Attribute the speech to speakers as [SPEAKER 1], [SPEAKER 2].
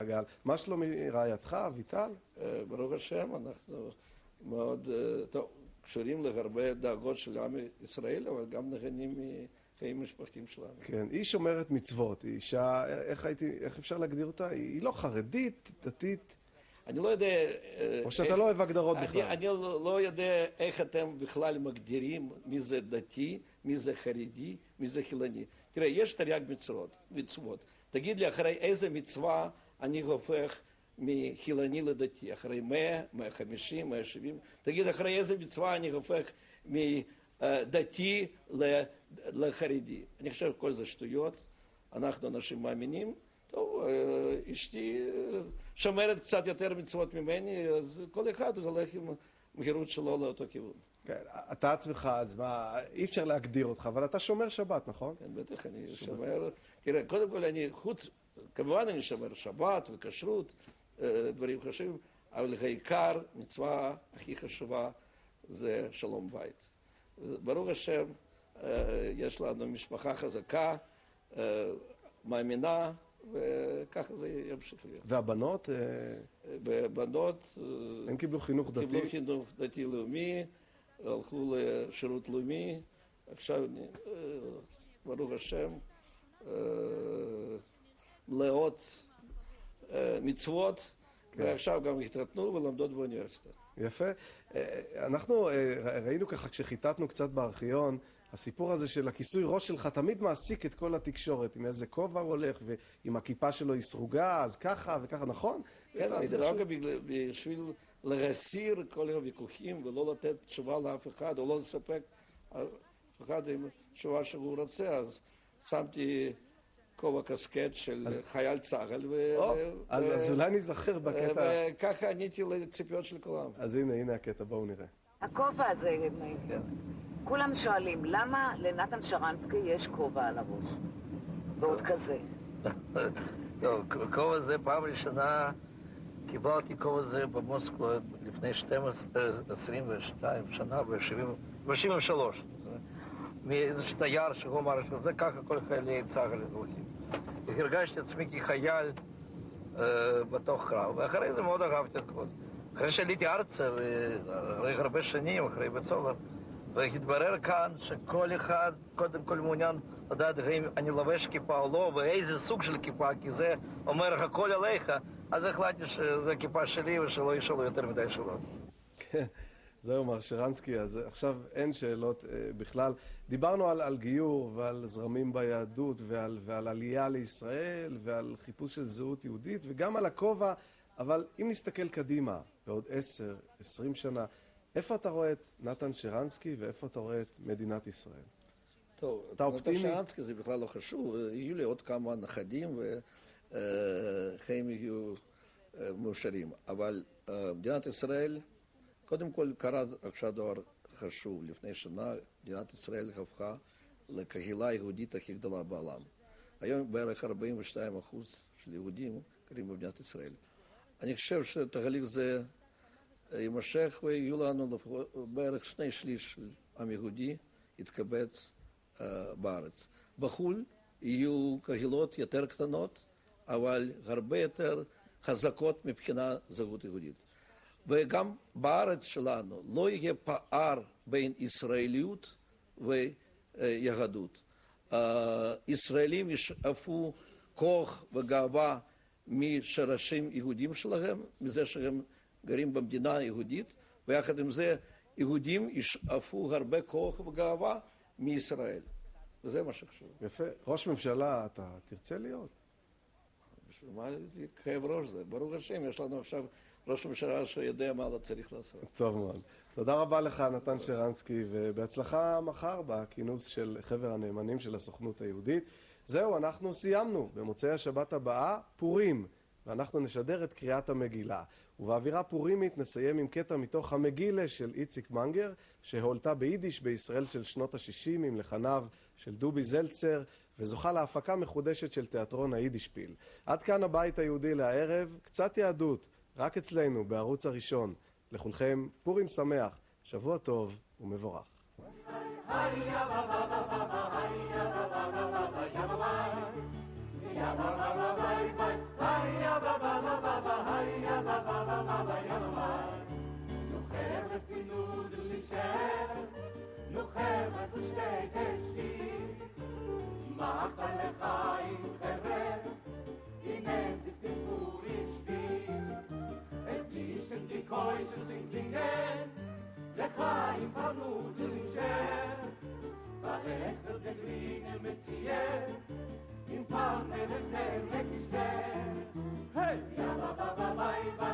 [SPEAKER 1] מעגל. מה שלומי רעייתך, אביטל?
[SPEAKER 2] ברוך השם, אנחנו מאוד קשורים להרבה דאגות של עם ישראל, אבל גם נהנים מחיים משפחתיים שלנו.
[SPEAKER 1] כן, היא שומרת מצוות, היא אישה, איך אפשר להגדיר אותה? היא לא חרדית, דתית?
[SPEAKER 2] אני לא יודע...
[SPEAKER 1] או שאתה לא אוהב הגדרות בכלל?
[SPEAKER 2] אני לא יודע איך אתם בכלל מגדירים מי זה דתי, מי זה חרדי, מי זה חילוני. תראה, יש תרי"ג מצוות. תגיד לי, אחרי איזה מצווה אני הופך מחילוני לדתי? אחרי 100, 150, 170? תגיד, אחרי איזה מצווה אני הופך מדתי לחרדי? אני חושב שכל זה שטויות. אנחנו אנשים מאמינים. טוב, אשתי שומרת קצת יותר מצוות ממני, אז כל אחד הולך עם מהירות שלו לאותו כיוון.
[SPEAKER 1] כן, אתה עצמך, אז מה, אי אפשר להגדיר אותך, אבל אתה שומר שבת, נכון?
[SPEAKER 2] כן, בטח, אני שומר. תראה, קודם כל כמובן אני שומר שבת וכשרות, דברים חשובים, אבל העיקר, מצווה הכי חשובה, זה שלום בית. ברוך השם, יש לנו משפחה חזקה, מאמינה, וככה זה ימשיך להיות.
[SPEAKER 1] והבנות?
[SPEAKER 2] בנות...
[SPEAKER 1] הם קיבלו חינוך דתי?
[SPEAKER 2] קיבלו חינוך דתי-לאומי, הלכו לשירות לאומי, עכשיו, ברוך השם, מלאות מצוות, ועכשיו גם התחתנו ולמדות באוניברסיטה.
[SPEAKER 1] יפה. אנחנו ראינו ככה כשחיטטנו קצת בארכיון, הסיפור הזה של הכיסוי ראש שלך תמיד מעסיק את כל התקשורת, עם איזה כובע הוא הולך, ועם הכיפה שלו היא סרוגה, אז ככה וככה, נכון?
[SPEAKER 2] כן, אני דווקא בשביל להסיר כל הוויכוחים ולא לתת תשובה לאף אחד, או לא לספק אף אחד עם תשובה שהוא רוצה, אז שמתי כובע קסקט של חייל צה"ל,
[SPEAKER 1] אז אולי נזכר בקטע.
[SPEAKER 2] וככה עניתי לציפיות של כולם.
[SPEAKER 1] אז הנה הקטע, בואו נראה.
[SPEAKER 3] הכובע הזה, כולם שואלים, למה לנתן שרנסקי יש כובע על הראש? ועוד כזה.
[SPEAKER 4] טוב, כובע זה פעם ראשונה, קיבלתי כובע זה במוסקבה לפני 22 שנה, ב-73. מאיזה תייר שהוא אמר שזה ככה כל חיילי צה"ל הולכים. והרגשתי עצמי כחייל בתוך קרב, ואחרי זה מאוד אהבתי את כבוד. אחרי שעליתי ארצה, אחרי הרבה שנים, אחרי בית סוהר, והתברר כאן שכל אחד קודם כל מעוניין לדעת אם אני לובש כיפה או לא, ואיזה סוג של כיפה, כי זה אומר הכל עליך, אז החלטתי שזה כיפה שלי ושלא ישאלו יותר מדי שאלות.
[SPEAKER 1] כן, זהו מר שרנסקי, אז עכשיו אין שאלות בכלל. דיברנו על גיור ועל זרמים ביהדות ועל עלייה לישראל ועל חיפוש של זהות יהודית וגם על הכובע, אבל אם נסתכל קדימה בעוד 10, 20 שנה, איפה אתה רואה את נתן שרנסקי ואיפה אתה רואה את מדינת ישראל?
[SPEAKER 2] טוב, נתן שרנסקי זה בכלל לא חשוב, יהיו לי עוד כמה נכדים וחיים יהיו מאושרים, אבל מדינת ישראל, קודם כל קרה עכשיו דבר חשוב, לפני שנה מדינת ישראל הפכה לקהילה היהודית הכי גדולה בעולם. היום בערך 42% של יהודים גרים במדינת ישראל. אני חושב שתהליך זה יימשך ויהיו לנו בערך 2/3 של עם יהודי יתקבץ בארץ. בחו"ל יהיו קהילות יותר קטנות, אבל הרבה יותר חזקות מבחינה זהות יהודית. וגם בארץ שלנו לא יהיה פער בין ישראליות ויהדות. ישראלים ישאפו כוח וגאווה משרשים יהודים שלהם, מזה שהם גרים במדינה יהודית, ויחד עם זה יהודים ישאפו הרבה כוח וגאווה מישראל. וזה מה שחשוב.
[SPEAKER 1] יפה. ראש ממשלה, אתה תרצה להיות?
[SPEAKER 2] בשביל מה כאב ראש זה? ברוך השם, יש לנו עכשיו ראש ממשלה שיודע מה לא צריך לעשות.
[SPEAKER 1] טוב מאוד. תודה רבה לך, נתן שרנסקי, ובהצלחה מחר בכינוס של חבר הנאמנים של הסוכנות היהודית. זהו, אנחנו סיימנו. במוצאי השבת הבאה, פורים. ואנחנו נשדר את קריאת המגילה. ובאווירה פורימית נסיים עם קטע מתוך המגילה של איציק מנגר, שהולתה ביידיש בישראל של שנות ה-60 עם לחניו של דובי זלצר, וזוכה להפקה מחודשת של תיאטרון היידישפיל. עד כאן הבית היהודי לערב, קצת יהדות, רק אצלנו, בערוץ הראשון. לכולכם, פורים שמח, שבוע טוב ומבורך. Bye.
[SPEAKER 5] im Vermut und Scher. Verlässt der grüne Metzier, im Fall der Zell, schwer. Hey! Ja, ba, ba, ba, ba, ba,